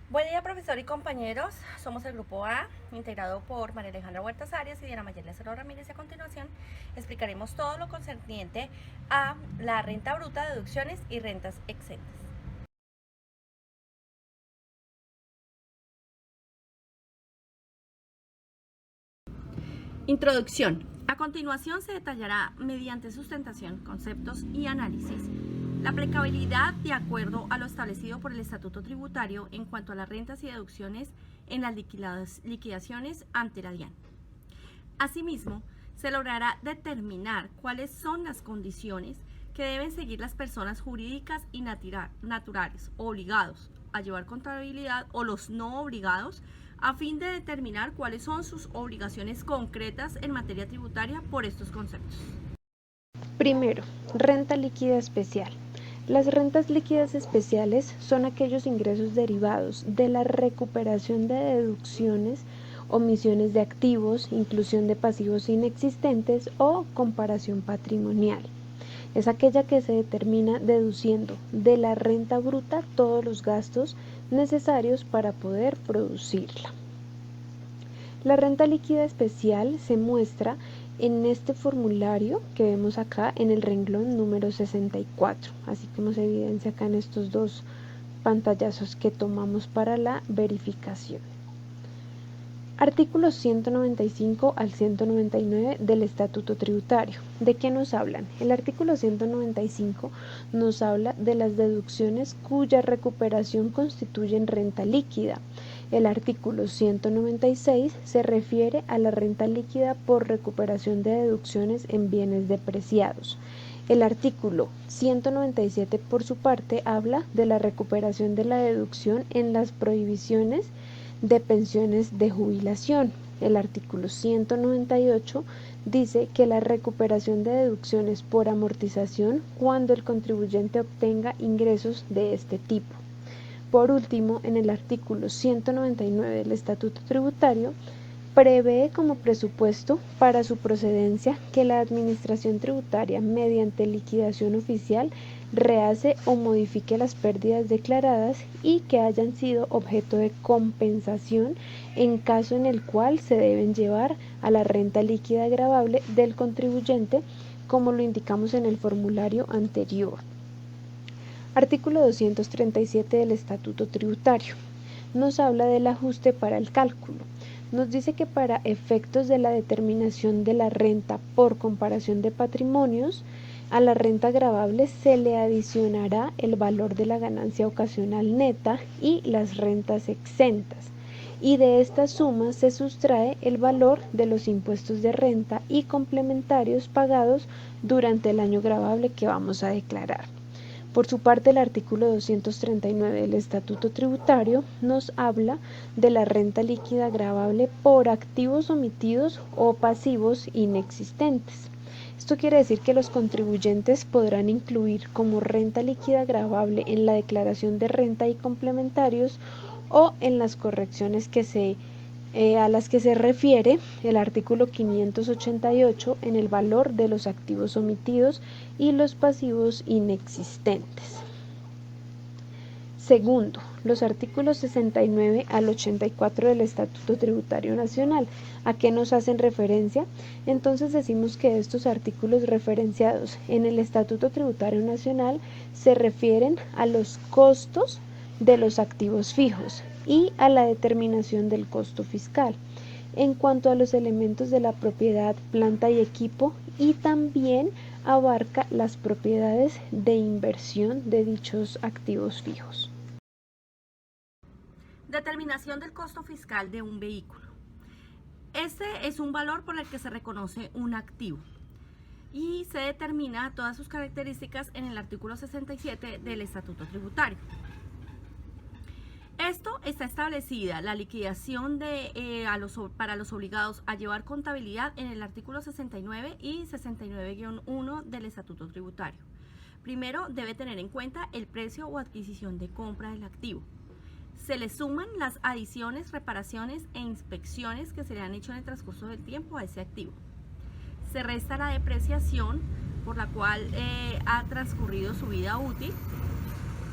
Buen día, profesor y compañeros. Somos el grupo A, integrado por María Alejandra Huertas Arias y Diana Mayerle Acero Ramírez. Y a continuación explicaremos todo lo concerniente a la renta bruta, deducciones y rentas exentas. Introducción. A continuación se detallará, mediante sustentación, conceptos y análisis, la aplicabilidad de acuerdo a lo establecido por el Estatuto Tributario en cuanto a las rentas y deducciones en las liquidaciones ante la DIAN. Asimismo, se logrará determinar cuáles son las condiciones que deben seguir las personas jurídicas y naturales obligados a llevar contabilidad o los no obligados, a fin de determinar cuáles son sus obligaciones concretas en materia tributaria por estos conceptos. Primero, renta líquida especial. Las rentas líquidas especiales son aquellos ingresos derivados de la recuperación de deducciones, omisiones de activos, inclusión de pasivos inexistentes o comparación patrimonial. Es aquella que se determina deduciendo de la renta bruta todos los gastos necesarios para poder producirla. La renta líquida especial se muestra en este formulario que vemos acá en el renglón número 64, así como se evidencia acá en estos dos pantallazos que tomamos para la verificación. Artículos 195 al 199 del Estatuto Tributario. ¿De qué nos hablan? El artículo 195 nos habla de las deducciones cuya recuperación constituye renta líquida. El artículo 196 se refiere a la renta líquida por recuperación de deducciones en bienes depreciados. El artículo 197, por su parte, habla de la recuperación de la deducción en las prohibiciones de pensiones de jubilación. El artículo 198 dice que la recuperación de deducciones por amortización cuando el contribuyente obtenga ingresos de este tipo. Por último, en el artículo 199 del Estatuto Tributario, prevé como presupuesto para su procedencia que la Administración Tributaria, mediante liquidación oficial, rehace o modifique las pérdidas declaradas y que hayan sido objeto de compensación en caso en el cual se deben llevar a la renta líquida gravable del contribuyente, como lo indicamos en el formulario anterior. Artículo 237 del Estatuto Tributario. Nos habla del ajuste para el cálculo. Nos dice que para efectos de la determinación de la renta por comparación de patrimonios, a la renta gravable se le adicionará el valor de la ganancia ocasional neta y las rentas exentas, y de esta suma se sustrae el valor de los impuestos de renta y complementarios pagados durante el año gravable que vamos a declarar. Por su parte, el artículo 239 del Estatuto Tributario nos habla de la renta líquida gravable por activos omitidos o pasivos inexistentes. Esto quiere decir que los contribuyentes podrán incluir como renta líquida gravable en la declaración de renta y complementarios o en las correcciones a las que se refiere el artículo 588 en el valor de los activos omitidos y los pasivos inexistentes. Segundo, los artículos 69 al 84 del Estatuto Tributario Nacional. ¿A qué nos hacen referencia? Entonces decimos que estos artículos referenciados en el Estatuto Tributario Nacional se refieren a los costos de los activos fijos y a la determinación del costo fiscal, en cuanto a los elementos de la propiedad, planta y equipo, y también abarca las propiedades de inversión de dichos activos fijos. Determinación del costo fiscal de un vehículo. Este es un valor por el que se reconoce un activo y se determina todas sus características en el artículo 67 del Estatuto Tributario. Esto está establecida la liquidación para los obligados a llevar contabilidad en el artículo 69 y 69-1 del Estatuto Tributario. Primero, debe tener en cuenta el precio o adquisición de compra del activo. Se le suman las adiciones, reparaciones e inspecciones que se le han hecho en el transcurso del tiempo a ese activo. Se resta la depreciación por la cual ha transcurrido su vida útil.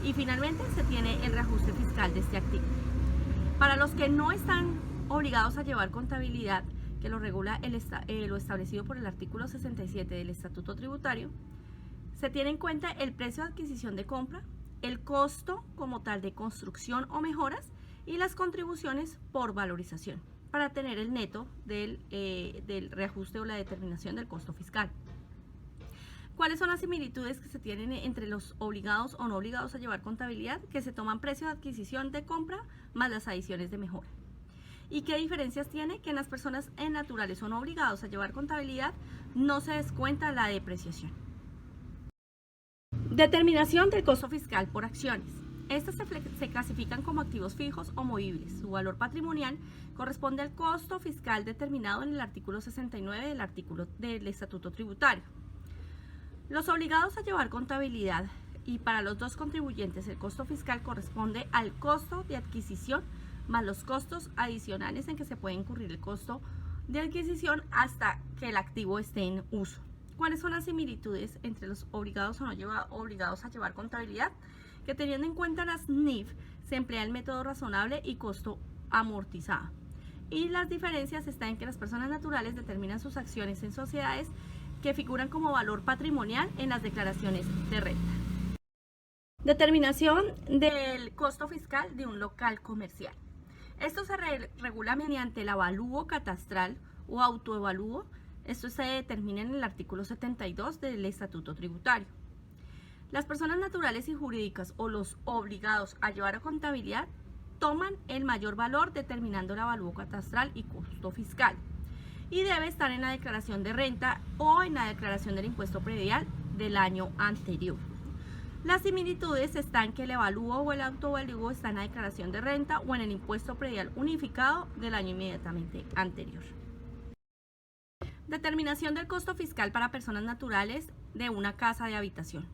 Y finalmente se tiene el reajuste fiscal de este activo. Para los que no están obligados a llevar contabilidad, que lo regula lo establecido por el artículo 67 del Estatuto Tributario, se tiene en cuenta el precio de adquisición de compra, el costo como tal de construcción o mejoras y las contribuciones por valorización, para tener el neto del reajuste o la determinación del costo fiscal. ¿Cuáles son las similitudes que se tienen entre los obligados o no obligados a llevar contabilidad? Que se toman precio de adquisición de compra más las adiciones de mejora. ¿Y qué diferencias tiene? Que en las personas naturales o no obligados a llevar contabilidad no se descuenta la depreciación. Determinación del costo fiscal por acciones. Estas se clasifican como activos fijos o movibles. Su valor patrimonial corresponde al costo fiscal determinado en el artículo 69 del Estatuto Tributario. Los obligados a llevar contabilidad y para los dos contribuyentes el costo fiscal corresponde al costo de adquisición más los costos adicionales en que se puede incurrir el costo de adquisición hasta que el activo esté en uso. ¿Cuáles son las similitudes entre los obligados o no obligados a llevar contabilidad? Que teniendo en cuenta las NIF se emplea el método razonable y costo amortizado. Y las diferencias están en que las personas naturales determinan sus acciones en sociedades que figuran como valor patrimonial en las declaraciones de renta. Determinación del costo fiscal de un local comercial. Esto se regula mediante el avalúo catastral o autoevalúo. Esto se determina en el artículo 72 del Estatuto Tributario. Las personas naturales y jurídicas o los obligados a llevar a contabilidad toman el mayor valor determinando el avalúo catastral y costo fiscal. Y debe estar en la declaración de renta o en la declaración del impuesto predial del año anterior. Las similitudes están que el avalúo o el autoevalúo está en la declaración de renta o en el impuesto predial unificado del año inmediatamente anterior. Determinación del costo fiscal para personas naturales de una casa de habitación.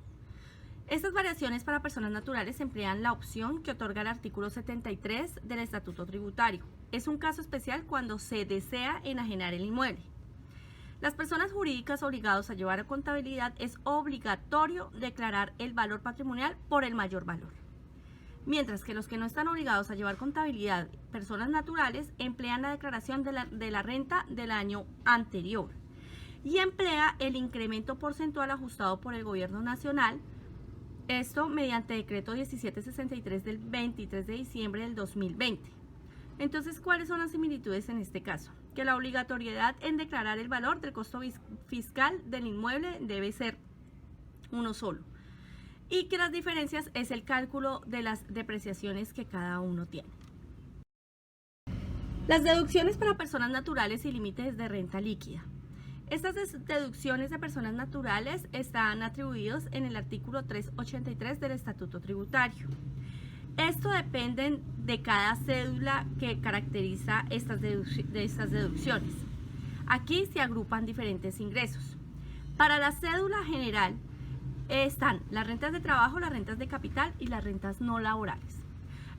Estas variaciones para personas naturales emplean la opción que otorga el artículo 73 del Estatuto Tributario. Es un caso especial cuando se desea enajenar el inmueble. Las personas jurídicas obligadas a llevar a contabilidad es obligatorio declarar el valor patrimonial por el mayor valor. Mientras que los que no están obligados a llevar contabilidad, personas naturales, emplean la declaración de la renta del año anterior y emplea el incremento porcentual ajustado por el Gobierno Nacional. Esto mediante decreto 1763 del 23 de diciembre del 2020. Entonces, ¿cuáles son las similitudes en este caso? Que la obligatoriedad en declarar el valor del costo fiscal del inmueble debe ser uno solo. Y que las diferencias es el cálculo de las depreciaciones que cada uno tiene. Las deducciones para personas naturales y límites de renta líquida. Estas deducciones de personas naturales están atribuidas en el artículo 383 del Estatuto Tributario. Esto depende de cada cédula que caracteriza estas deducciones. Aquí se agrupan diferentes ingresos. Para la cédula general están las rentas de trabajo, las rentas de capital y las rentas no laborales.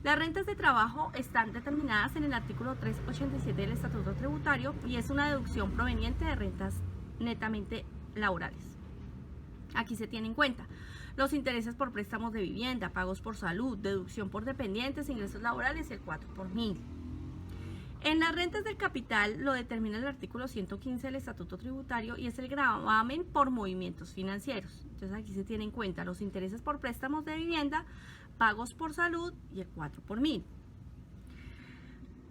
Las rentas de trabajo están determinadas en el artículo 387 del Estatuto Tributario y es una deducción proveniente de rentas netamente laborales. Aquí se tiene en cuenta los intereses por préstamos de vivienda, pagos por salud, deducción por dependientes, ingresos laborales y el 4 por 1000. En las rentas del capital lo determina el artículo 115 del Estatuto Tributario y es el gravamen por movimientos financieros. Entonces aquí se tiene en cuenta los intereses por préstamos de vivienda, pagos por salud y el 4 por 1000.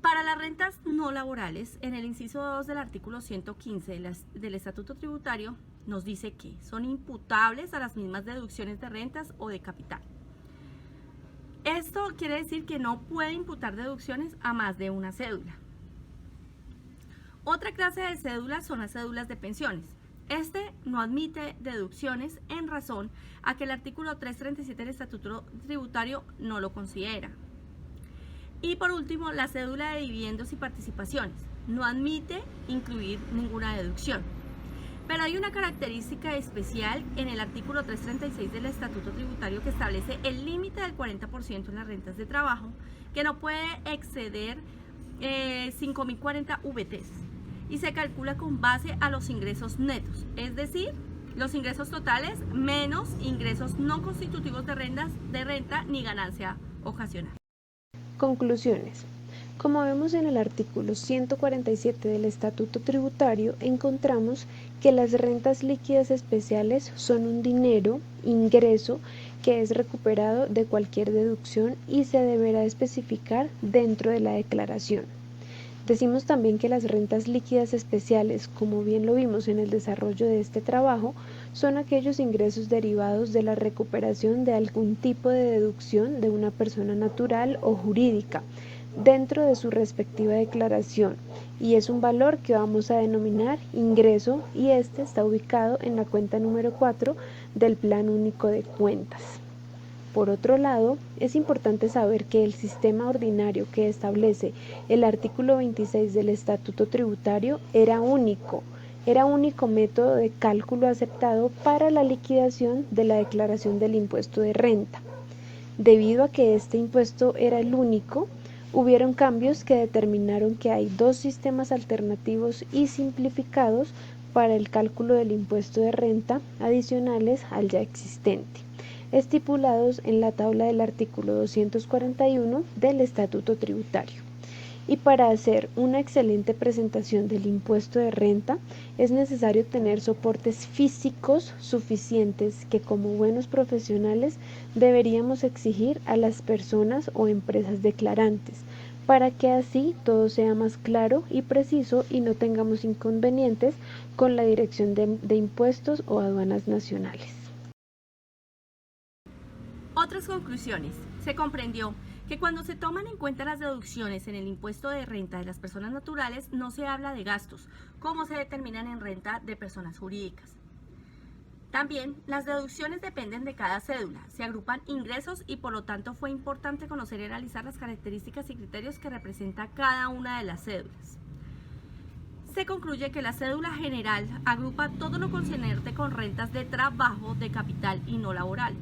Para las rentas no laborales, en el inciso 2 del artículo 115 del Estatuto Tributario nos dice que son imputables a las mismas deducciones de rentas o de capital. Esto quiere decir que no puede imputar deducciones a más de una cédula. Otra clase de cédulas son las cédulas de pensiones. Este no admite deducciones en razón a que el artículo 337 del Estatuto Tributario no lo considera. Y por último, la cédula de dividendos y participaciones no admite incluir ninguna deducción. Pero hay una característica especial en el artículo 336 del Estatuto Tributario que establece el límite del 40% en las rentas de trabajo, que no puede exceder 5.040 VTs y se calcula con base a los ingresos netos, es decir, los ingresos totales menos ingresos no constitutivos de renta ni ganancia ocasional. Conclusiones. Como vemos en el artículo 147 del Estatuto Tributario, encontramos que las rentas líquidas especiales son un dinero, ingreso, que es recuperado de cualquier deducción y se deberá especificar dentro de la declaración. Decimos también que las rentas líquidas especiales, como bien lo vimos en el desarrollo de este trabajo, son aquellos ingresos derivados de la recuperación de algún tipo de deducción de una persona natural o jurídica dentro de su respectiva declaración, y es un valor que vamos a denominar ingreso, y este está ubicado en la cuenta número 4 del Plan Único de Cuentas. Por otro lado, es importante saber que el sistema ordinario que establece el artículo 26 del Estatuto Tributario era único método de cálculo aceptado para la liquidación de la declaración del impuesto de renta. Debido a que este impuesto era el único, hubieron cambios que determinaron que hay dos sistemas alternativos y simplificados para el cálculo del impuesto de renta adicionales al ya existente, estipulados en la tabla del artículo 241 del Estatuto Tributario. Y para hacer una excelente presentación del impuesto de renta es necesario tener soportes físicos suficientes que, como buenos profesionales, deberíamos exigir a las personas o empresas declarantes, para que así todo sea más claro y preciso y no tengamos inconvenientes con la Dirección de Impuestos o Aduanas Nacionales. Otras conclusiones. Se comprendió que cuando se toman en cuenta las deducciones en el impuesto de renta de las personas naturales, no se habla de gastos, como se determinan en renta de personas jurídicas. También, las deducciones dependen de cada cédula, se agrupan ingresos y por lo tanto fue importante conocer y analizar las características y criterios que representa cada una de las cédulas. Se concluye que la cédula general agrupa todo lo concerniente con rentas de trabajo, de capital y no laborales.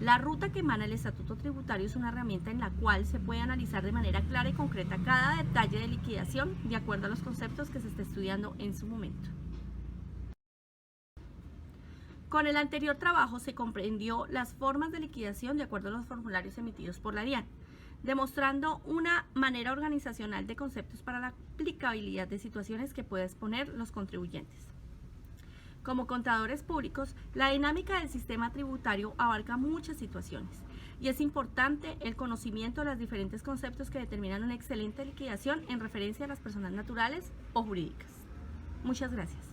La ruta que emana el Estatuto Tributario es una herramienta en la cual se puede analizar de manera clara y concreta cada detalle de liquidación de acuerdo a los conceptos que se está estudiando en su momento. Con el anterior trabajo se comprendió las formas de liquidación de acuerdo a los formularios emitidos por la DIAN, demostrando una manera organizacional de conceptos para la aplicabilidad de situaciones que pueden exponer los contribuyentes. Como contadores públicos, la dinámica del sistema tributario abarca muchas situaciones y es importante el conocimiento de los diferentes conceptos que determinan una excelente liquidación en referencia a las personas naturales o jurídicas. Muchas gracias.